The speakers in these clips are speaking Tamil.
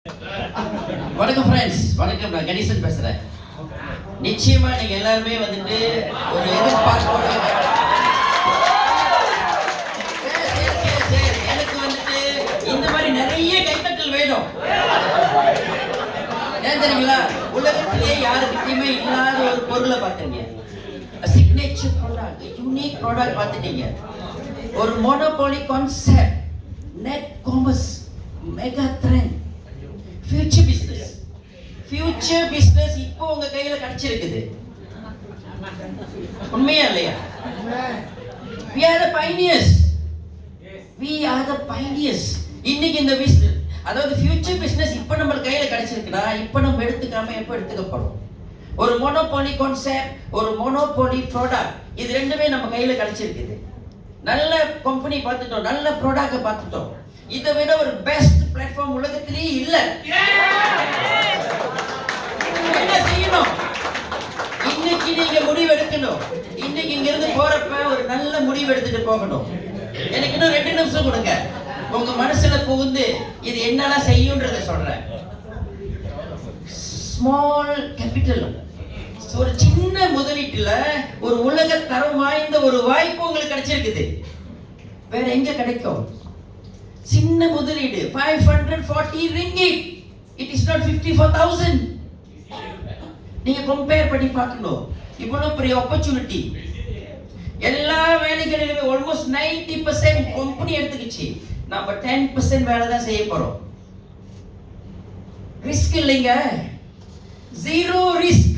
வணக்கம் ஃப்ரெண்ட்ஸ், வணக்கம். நான் கணேசன் பேசுறேன். நிச்சயமா நீங்க எல்லாருமே வந்துட்டு ஒரு எதிர்பார்ப்போட எனக்கு வந்துட்டு இந்த மாதிரி நிறைய கைத்தட்டல் வேணும். ஏன் தெரியுங்களா? உலகத்திலே யாருக்கிட்டையுமே இல்லாத ஒரு பொருளை பார்த்தீங்க, சிக்னேச்சர் ப்ராடக்ட், யூனிக் ப்ராடக்ட் பார்த்துட்டீங்க. ஒரு monopoly concept, net commerce, mega trend, future business இப்போ உங்க கையில கிடைச்சிருக்குது. உண்மையா இல்லையா? we are the pioneers. இன்னைக்கு இந்த பிசினஸ், அதாவது ஃபியூச்சர் பிசினஸ் இப்போ நம்ம கையில கிடைச்சிருக்குன்னா இப்போ நம்ம எடுத்துக்காம எப்போ எடுத்துக்கப்படும்? ஒரு மோனோபோலி கான்செப்ட், ஒரு மோனோபோலி ப்ராடக்ட், இது ரெண்டுமே நம்ம கையில கிடைச்சிருக்குது. நல்ல கம்பெனி பார்த்துட்டோம், நல்ல ப்ராடக்ட் பார்த்துட்டோம். இதை விட ஒரு பெஸ்ட் பிளாட்ஃபார்ம் உலகத்திலேயே இல்ல. என்ன செய்யணும்? இன்னைக்கு நீங்க முடிவு எடுக்கணும். இன்னைக்கு இங்க இருந்து போறப்ப ஒரு நல்ல முடிவு எடுத்துட்டு போகணும். எனக்கு இன்னும் 2 நிமிஷம் கொடுங்க. உங்க மனசுல புகுந்து இது என்னெல்லாம் செய்யும்ன்றத சொல்றேன். ஸ்மால் கேபிட்டல், ஒரு சின்ன முதலீட்டுல ஒரு உலக தரம் வாய்ந்த ஒரு வாய்ப்பு உங்களுக்கு கிடைச்சிருக்குது. வேற எங்க கிடைக்கும்? சின்ன முதலீடு 540 ringgit. It is not 54,000. நீங்க கம்பேர் பண்ணி பார்க்கணும். இவ்வளவு பெரிய ஆப்பர்ச்சுனிட்டி. எல்லா வேலைகளிலுமே ஆல்மோஸ்ட் 90% கம்பெனி எடுத்துக்கிச்சு. நம்ம 10% வேலை தான் செய்ய போறோம். ரிஸ்க் இல்லைங்க, ஜீரோ ரிஸ்க்.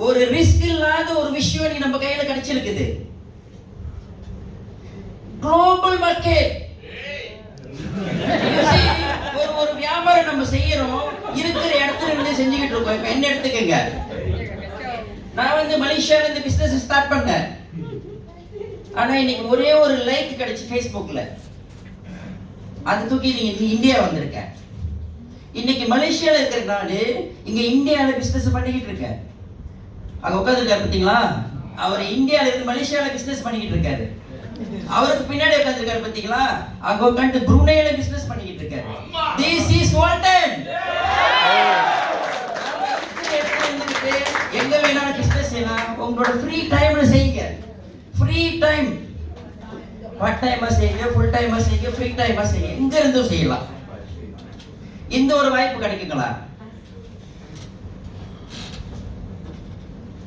ஒரு ரிஸ்க் இல்லாத ஒரு விஷயம் நம்ம கையில கிடைச்சிருக்குது. Global market. ஒரு வியாபாரம் நம்ம செய்யறோம், இருக்கிற இடத்துல இருந்து செஞ்சுக்கிட்டு இருக்கோம். இப்ப என்ன எடுத்துக்கங்க, நான் மலேசியால இந்த பிசினஸ் ஸ்டார்ட் பண்ணேன். ஆனா இன்னைக்கு ஒரே ஒரு லைக் கிடைச்சு Facebookல, அது தூக்கி நீங்க இந்தியா வந்திருக்கேன். இன்னைக்கு மலேசியால இருக்கிற நாடு இங்க இந்தியால பிசினஸ் பண்ணிக்கிட்டு இருக்கேன். அங்க உட்காந்துருக்காரு பாத்தீங்களா? அவர் இந்தியால இருந்து மலேசியால பிசினஸ் பண்ணிக்கிட்டு இருக்காரு. அவருக்கு பின்னாடி உட்கார்ந்திருக்காரு பாத்தீங்களா? அங்க உட்கார்ந்து புருனேல பிசினஸ் பண்ணிக்கிட்டு இருக்காரு. This is Walton. எங்க வேணாலும் பிசினஸ் செய்யலாம். உங்களோட ஃப்ரீ டைம்ல செய்யுங்க. ஃப்ரீ டைம், பார்ட் டைமா செய்யுங்க, ஃபுல் டைமா செய்யுங்க, ஃப்ரீ டைமா செய்யுங்க, எங்க இருந்தும் செய்யலாம். இந்த ஒரு வாய்ப்பு கிடைக்குங்களா?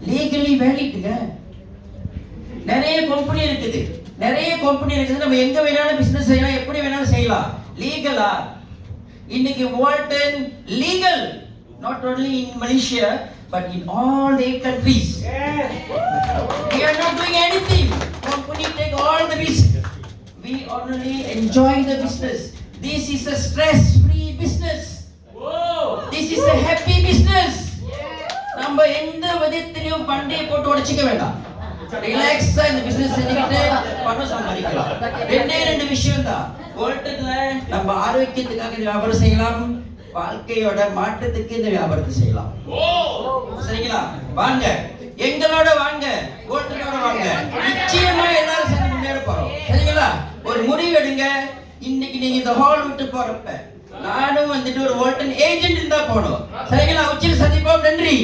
லீகலி வேலிட்டுங்க. நிறைய கம்பெனி இருக்குது, நம்ம எங்க வேணாலும் பிசினஸ் செய்யலாம், எப்படி வேணாலும் செய்யலாம். லீகலா? இன்னைக்கு Walton legal, not only in Malaysia but in all the countries. We are not doing anything. Company take all the risk. We only enjoy the business. This is a stress-free business. This is a happy business. நம்ம எந்த விதத்திலையும் பண்டைய போட்டு உடைச்சிக்க வேண்டாம். ரிலாக்ஸா இந்த பிசினஸ் செஞ்சுக்கிட்டு பணம் சம்பாதிக்கலாம். 2 விஷயம் தான். வால்டன்ல நம்ம ஆரோக்கியத்துக்காக இந்த வியாபாரம் செய்யலாம், வாழ்க்கையோட மாற்றத்துக்கு இந்த வியாபாரத்தை செய்யலாம். சரிங்களா? வாங்க, எங்களோட வாங்க, வால்டனோட வாங்க. நிச்சயமா எல்லாரும் சேர்ந்து முன்னேற போறோம். சரிங்களா? ஒரு முடிவு எடுங்க. இன்னைக்கு நீங்க இந்த ஹால் விட்டு போறப்ப நானும் ஒரு வால்டன் ஏஜென்ட் இருந்தா போனோம். சரிங்களா? உச்சியில் சந்திப்போம். நன்றி.